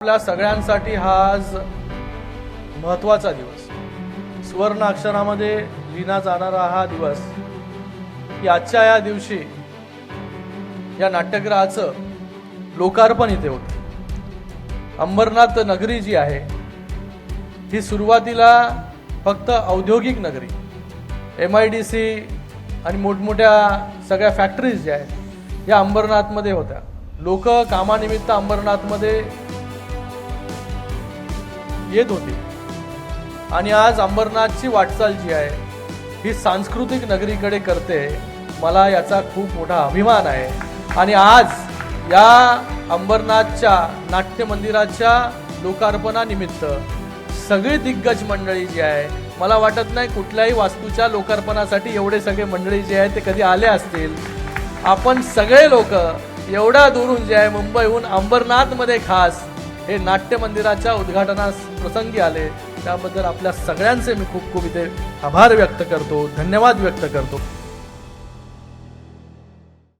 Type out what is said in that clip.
आपल्या सगळ्यांसाठी हा आज महत्त्वाचा दिवस, सुवर्ण अक्षरामध्ये लिहिला जाणारा हा दिवस की आजच्या या दिवशी या नाट्यगृहाचं लोकार्पण इथे होतं। अंबरनाथ नगरी जी आहे ही सुरुवातीला फक्त औद्योगिक नगरी, MIDC आणि मोठमोठ्या सगळ्या फॅक्टरीज ज्या आहेत या अंबरनाथमध्ये होत्या। लोक कामानिमित्त अंबरनाथमध्ये येत होती आणि आज अंबरनाथची वाटचाल जी आहे ही सांस्कृतिक नगरीकडे करते। मला याचा खूप मोठा अभिमान आहे आणि आज या अंबरनाथच्या नाट्य मंदिराच्या लोकार्पणानिमित्त सगळी दिग्गज मंडळी जी आहे, मला वाटत नाही कुठल्याही वास्तूच्या लोकार्पणासाठी एवढे सगळे मंडळी जे आहेत ते कधी आले असतील। आपण सगळे लोक एवढ्या दूरून जे आहे मुंबईहून अंबरनाथमध्ये खास हे नाट्य मंदिराच्या उद्घाटनास प्रसंगी आले, त्याबद्दल आपल्या सगळ्यांचे मी खूप खूप इथे आभार व्यक्त करतो, धन्यवाद व्यक्त करतो।